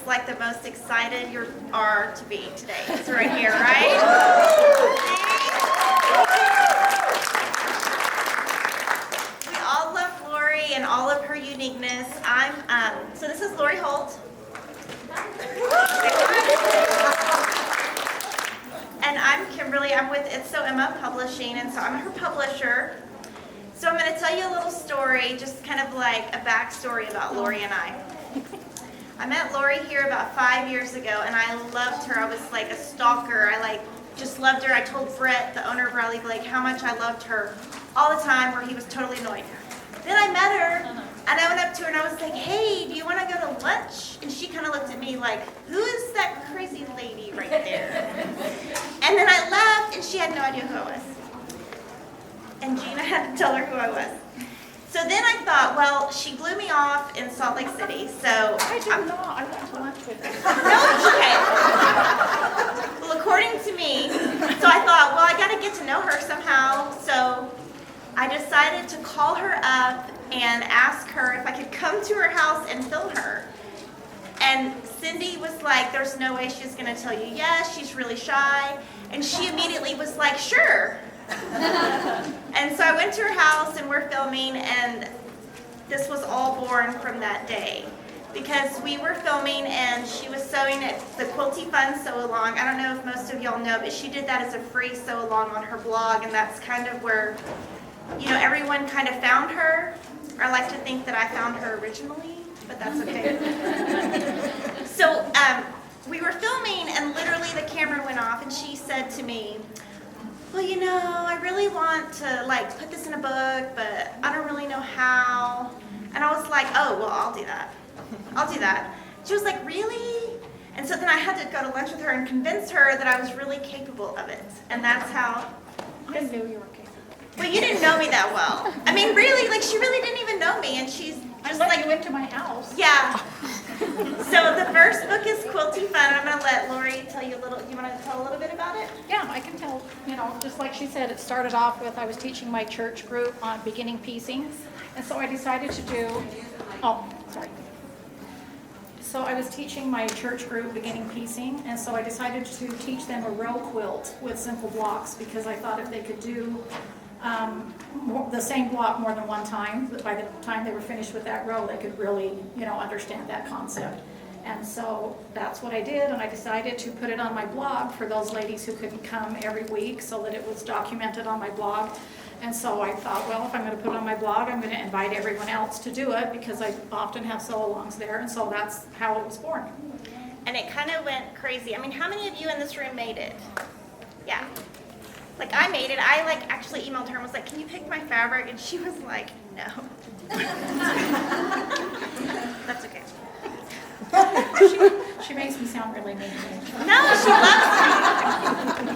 like the most excited you are to be today. It's right here, right? We all love Lori and all of her uniqueness. So this is Lori Holt. And I'm Kimberly. I'm with It's So Emma Publishing, and so I'm her publisher. So I'm going to tell you a little story, just kind of like a backstory about Lori and I. I met Lori here about 5 years ago, and I loved her. I was like a stalker. I just loved her. I told Brett, the owner of Raleigh Blake, how much I loved her all the time, where he was totally annoyed. Then I met her, and I went up to her, and I was like, hey, do you want to go to lunch? And she kind of looked at me like, who is that crazy lady right there? And then I left, and she had no idea who I was. And Gina had to tell her who I was. So then I thought, well, she blew me off in Salt Lake City, so... I did not. I went to lunch with her. No, it's okay. Well, according to me, so I thought, well, I got to get to know her somehow. So I decided to call her up and ask her if I could come to her house and film her. And Cindy was like, there's no way she's going to tell you yes. She's really shy. And she immediately was like, sure. And so I went to her house and we're filming, and this was all born from that day. Because we were filming and she was sewing at the Quilty Fun Sew-Along. I don't know if most of y'all know, but she did that as a free sew-along on her blog, and that's kind of where, everyone kind of found her. I like to think that I found her originally, but that's okay. So we were filming, and literally the camera went off, and she said to me, well, I really want to put this in a book, but I don't really know how. And I was like, oh, well, I'll do that. I'll do that. She was like, really? And so then I had to go to lunch with her and convince her that I was really capable of it. And that's how. I knew you were capable. Well, you didn't know me that well. I mean, really, she really didn't even know me, and she's just I let you into my house. Yeah. So the first book is Quilty Fun. I'm going to let Lori tell you a little. You want to tell a little bit about it? Yeah, I can tell. Just like she said, it started off with I was teaching my church group on beginning piecing, and so I decided to do. Oh, sorry. So I was teaching my church group beginning piecing, and so I decided to teach them a row quilt with simple blocks, because I thought if they could do the same block more than one time, but by the time they were finished with that row, they could really, understand that concept. And so that's what I did, and I decided to put it on my blog for those ladies who couldn't come every week, so that it was documented on my blog. And so I thought, well, if I'm going to put it on my blog, I'm going to invite everyone else to do it, because I often have sew-alongs there, and so that's how it was born. And it kind of went crazy. I mean, how many of you in this room made it? Yeah. I made it. I actually emailed her and was like, can you pick my fabric? And she was like, no. That's okay. She makes me sound really mean. No, she loves me.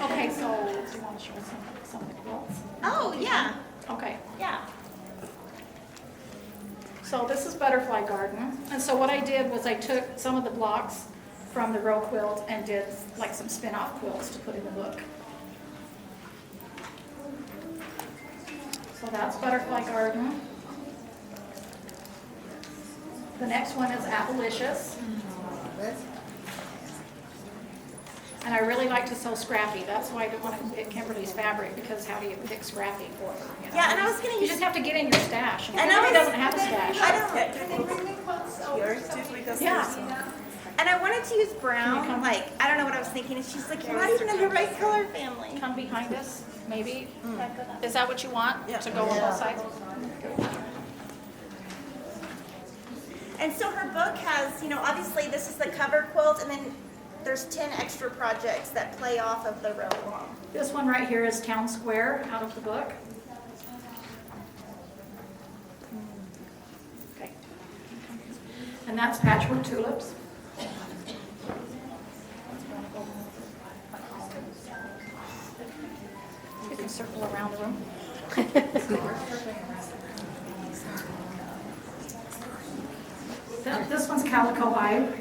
Okay, so do you want to show us some of the quilts? Oh, yeah. Okay. Yeah. So this is Butterfly Garden. And so what I did was I took some of the blocks from the row quilt and did some spin-off quilts to put in the book. So that's Butterfly Garden. The next one is Abolitious. And I really like to sew scrappy. That's why I didn't want to pick Kimberly's fabric, because how do you pick scrappy for her? Yeah, and I was going to You use... just have to get in your stash. And And Kimberly doesn't have a stash. I don't... Yeah. And I wanted to use brown. Can you come? I don't know what I was thinking. And she's like, you're not even in the right color family. Come behind us, maybe. Is that what you want? To go on both sides? And so her book has, obviously this is the cover quilt, and then there's 10 extra projects that play off of the row along. This one right here is Town Square out of the book. Okay. And that's Patchwork Tulips. You can circle around the room. This one's Calico Hive.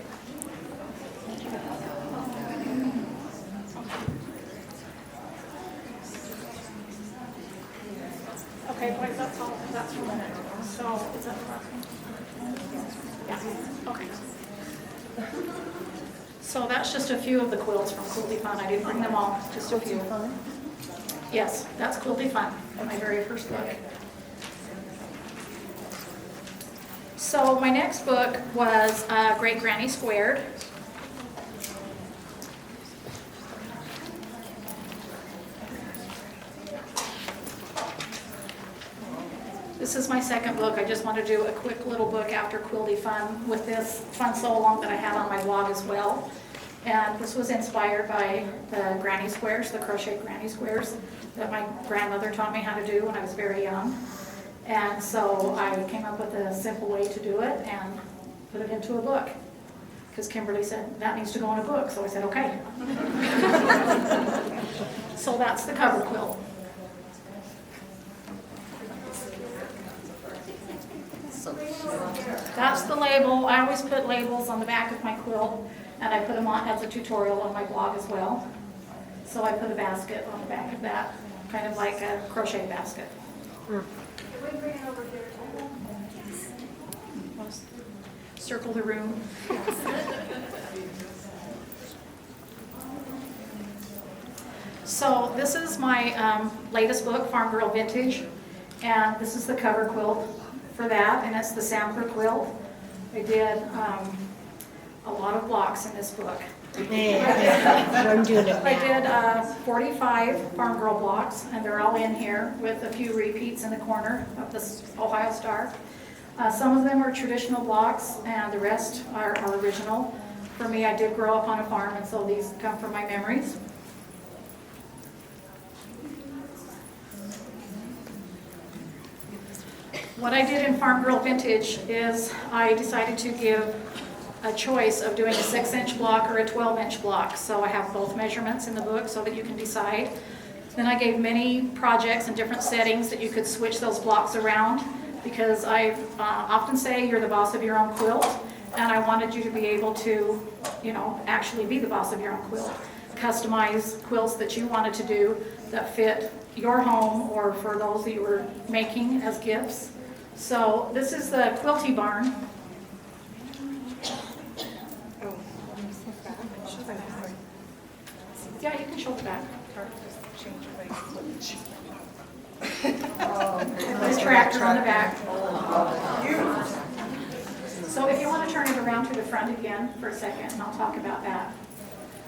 Okay, wait, that's all, that's from the, so, is that the last one? Yeah, okay. So that's just a few of the quilts from Quilty Fun. I didn't bring them all, just a few. Yes, that's Quilty Fun, my very first book. So my next book was Great Granny Squared. This is my second book. I just want to do a quick little book after Quilty Fun with this Fun Sew Along that I had on my blog as well. And this was inspired by the granny squares, the crochet granny squares that my grandmother taught me how to do when I was very young. And so I came up with a simple way to do it and put it into a book. Because Kimberly said, that needs to go in a book. So I said, okay. So that's the cover quilt. That's the label. I always put labels on the back of my quilt, and I put them on as a tutorial on my blog as well. So I put a basket on the back of that, kind of like a crochet basket. Circle the room. So this is my latest book, Farm Girl Vintage, and this is the cover quilt for that, and it's the sampler quilt. I did a lot of blocks in this book. Yeah, I'm doing it I now. did 45 Farm Girl blocks, and they're all in here with a few repeats in the corner of this Ohio Star. Some of them are traditional blocks, and the rest are original. For me, I did grow up on a farm, and so these come from my memories. What I did in Farm Girl Vintage is I decided to give a choice of doing a 6-inch block or a 12-inch block. So I have both measurements in the book so that you can decide. Then I gave many projects in different settings that you could switch those blocks around, because I often say you're the boss of your own quilt, and I wanted you to be able to, actually be the boss of your own quilt. Customize quilts that you wanted to do that fit your home or for those that you were making as gifts. So this is the Quilty barn. Yeah, you can show the back. The tractor on the back. So if you want to turn it around to the front again for a second, and I'll talk about that.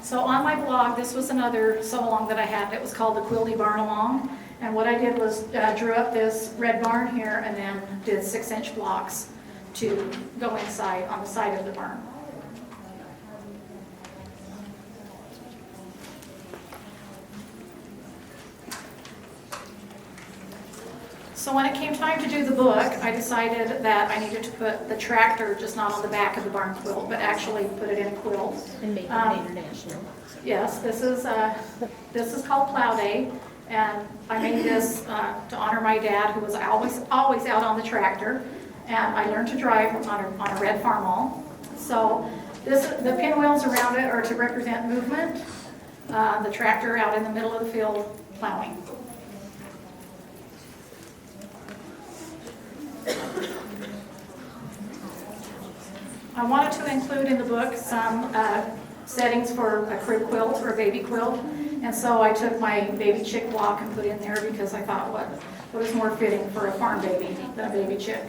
So on my blog, this was another sew-along that I had. It was called the Quilty Barn Along. And what I did was drew up this red barn here and then did 6-inch blocks to go inside on the side of the barn. So when it came time to do the book, I decided that I needed to put the tractor just not on the back of the barn quilt, but actually put it in a quilt. And make it international. Yes, this is called Plow Day, and I made this to honor my dad, who was always out on the tractor, and I learned to drive on a red farmall. So the pinwheels around it are to represent movement. The tractor out in the middle of the field plowing. I wanted to include in the book some settings for a crib quilt or a baby quilt, and so I took my baby chick block and put in there because I thought what is more fitting for a farm baby than a baby chick.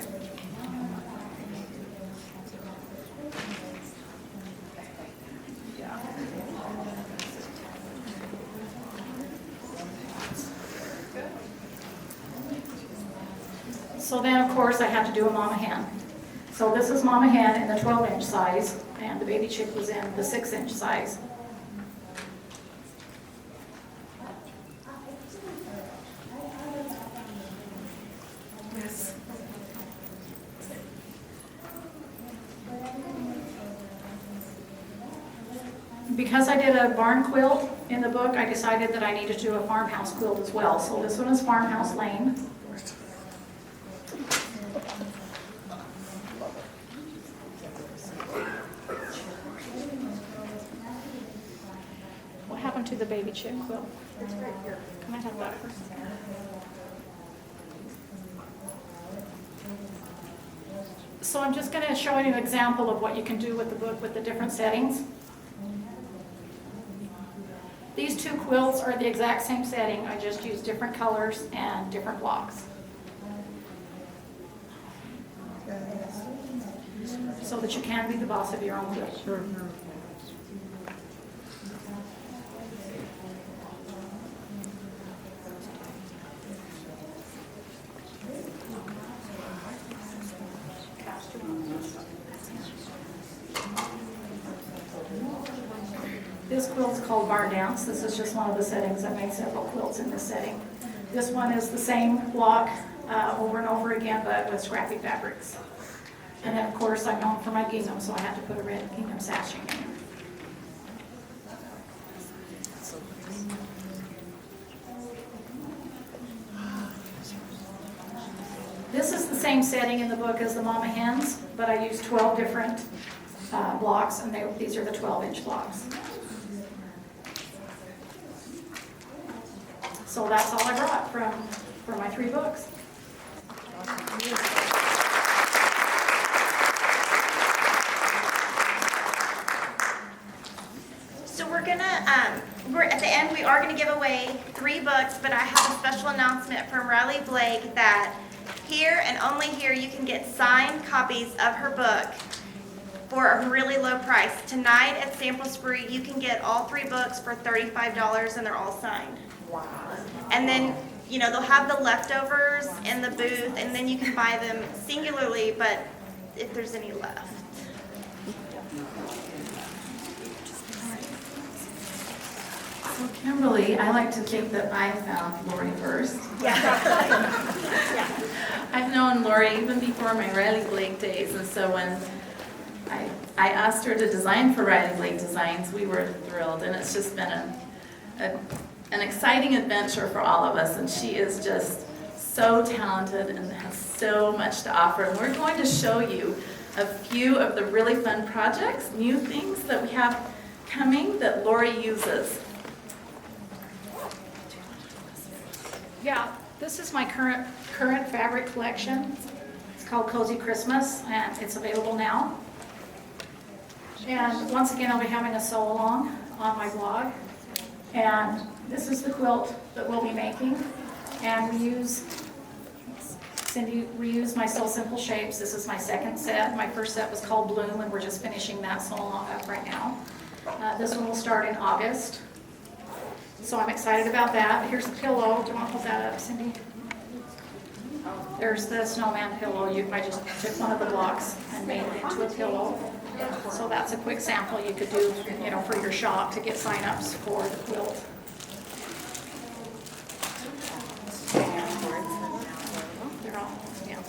So then, of course, I had to do a mama hen. So this is mama hen in the 12-inch size, and the baby chick was in the 6-inch size. Yes. Because I did a barn quilt in the book, I decided that I needed to do a farmhouse quilt as well. So this one is Farmhouse Lane. What happened to the baby chick quilt? It's right here. Can I have that first? So I'm just going to show you an example of what you can do with the book with the different settings. These two quilts are the exact same setting. I just use different colors and different blocks. So that you can be the boss of your own quilt. Sure. This quilt's called Bar Dance. This is just one of the settings. I made several quilts in this setting. This one is the same block over and over again, but with scrappy fabrics. And then, of course, I'm known for my gingham, so I had to put a red gingham sashing in. This is the same setting in the book as the Mama Hens, but I used 12 different blocks, and these are the 12-inch blocks. So that's all I brought from my 3 books. So we're at the end, we are gonna give away 3 books, but I have a special announcement from Riley Blake that here and only here you can get signed copies of her book for a really low price. Tonight at Sample Spree, you can get all 3 books for $35 and they're all signed. Wow. And then, you know, they'll have the leftovers in the booth and then you can buy them singularly, but if there's any left. So Kimberly, I like to think that I found Lori first. I've known Lori even before my Riley Blake days, and so when I asked her to design for Riley Blake Designs, we were thrilled, and it's just been an exciting adventure for all of us, and she is just so talented and has so much to offer. And we're going to show you a few of the really fun projects, new things that we have coming that Lori uses. Yeah, this is my current fabric collection. It's called Cozy Christmas, and it's available now. And once again, I'll be having a sew-along on my blog. And this is the quilt that we'll be making. And Cindy reused my Sew Simple Shapes. This is my second set. My first set was called Bloom, and we're just finishing that sew-along up right now. This one will start in August. So I'm excited about that. Here's the pillow. Do you want to hold that up, Cindy? There's the snowman pillow. I just took one of the blocks and made it into a pillow. So that's a quick sample you could do, you know, for your shop to get sign-ups for the quilt. They're all, yeah.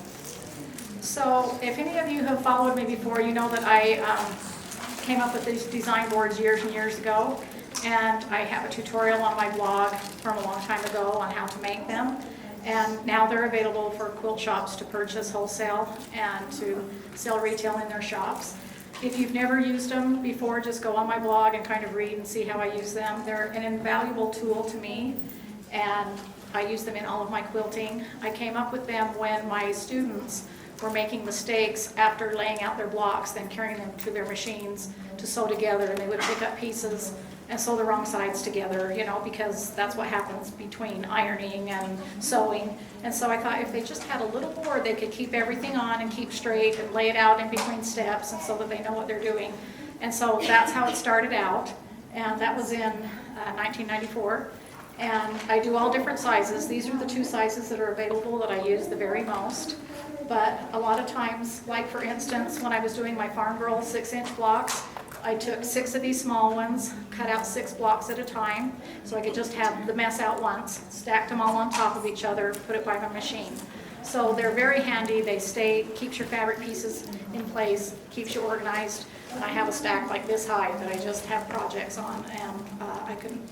So if any of you have followed me before, you know that I came up with these design boards years and years ago. And I have a tutorial on my blog from a long time ago on how to make them. And now they're available for quilt shops to purchase wholesale and to sell retail in their shops. If you've never used them before, just go on my blog and kind of read and see how I use them. They're an invaluable tool to me, and I use them in all of my quilting. I came up with them when my students were making mistakes after laying out their blocks, then carrying them to their machines to sew together, and they would pick up pieces and sew the wrong sides together, you know, because that's what happens between ironing and sewing. And so I thought if they just had a little board, they could keep everything on and keep straight and lay it out in between steps, and so that they know what they're doing. And so that's how it started out, and that was in 1994. And I do all different sizes. These are the 2 sizes that are available that I use the very most. But a lot of times, like for instance, when I was doing my Farm Girl 6-inch blocks, I took 6 of these small ones, cut out 6 blocks at a time, so I could just have the mess out once, stacked them all on top of each other, put it by my machine. So they're very handy. They keeps your fabric pieces in place, keeps you organized. And I have a stack like this high that I just have projects on, and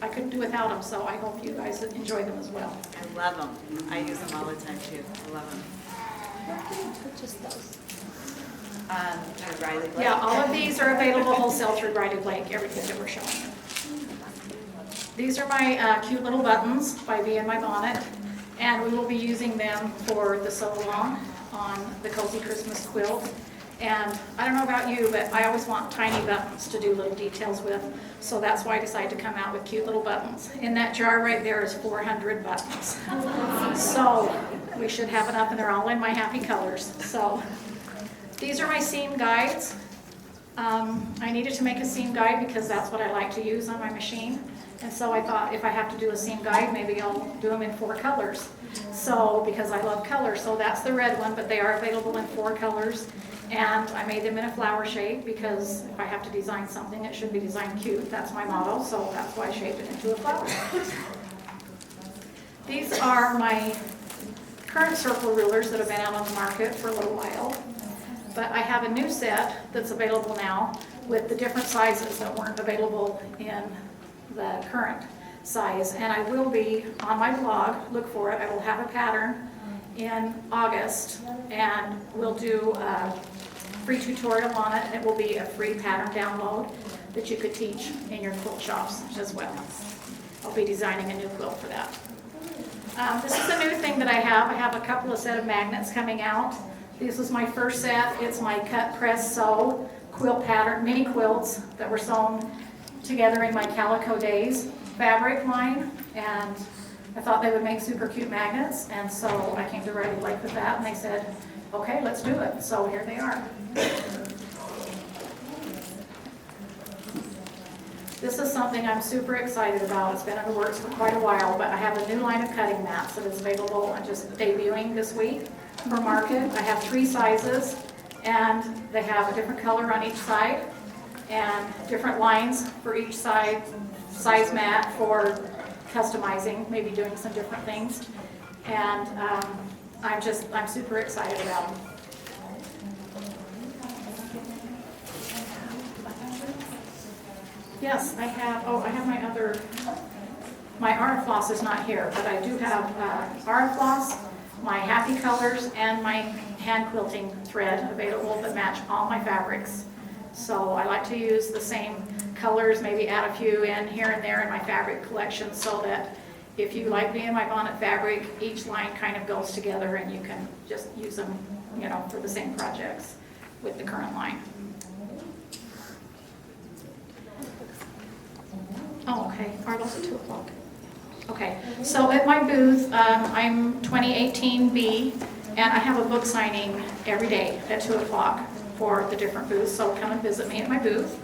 I couldn't do without them. So I hope you guys enjoy them as well. I love them. I use them all the time too. I love them. Just those. Through Riley Blake. Yeah, all of these are available wholesale through Riley Blake, everything that we're showing. These are my cute little buttons by Bee in My Bonnet, and we will be using them for the sew-along on the Cozy Christmas quilt. And I don't know about you, but I always want tiny buttons to do little details with. So that's why I decided to come out with cute little buttons. In that jar right there is 400 buttons. So we should have enough, and they're all in my happy colors. So these are my seam guides. I needed to make a seam guide because that's what I like to use on my machine. And so I thought if I have to do a seam guide, maybe I'll do them in 4 colors. So, because I love colors, so that's the red one, but they are available in 4 colors. And I made them in a flower shape because if I have to design something, it should be designed cute. That's my motto, so that's why I shaped it into a flower. These are my current circle rulers that have been out on the market for a little while. But I have a new set that's available now with the different sizes that weren't available in the current size. And I will be on my blog, look for it, I will have a pattern in August, and we'll do a free tutorial on it, and it will be a free pattern download that you could teach in your quilt shops as well. I'll be designing a new quilt for that. This is a new thing that I have. I have a couple of set of magnets coming out. This was my first set. It's my cut, press, sew quilt pattern, mini quilts that were sewn together in my Calico Days fabric line, and I thought they would make super cute magnets, and so I came to Riley Blake with that, and they said, okay, let's do it. So here they are. This is something I'm super excited about. It's been in the works for quite a while, but I have a new line of cutting mats that is available and just debuting this week for market. I have 3 sizes, and they have a different color on each side and different lines for each side, size mat for customizing, maybe doing some different things. And I'm super excited about them. Yes, I have, I have my Artifloss is not here, but I do have Artifloss, my happy colors, and my hand quilting thread available that match all my fabrics. So I like to use the same colors, maybe add a few in here and there in my fabric collection, so that if you like me in my bonnet fabric, each line kind of goes together and you can just use them, you know, for the same projects with the current line. Oh, okay. Are those at 2 o'clock? Okay. So at my booth, I'm 2018B, and I have a book signing every day at 2 o'clock for the different booths. So come and visit me at my booth.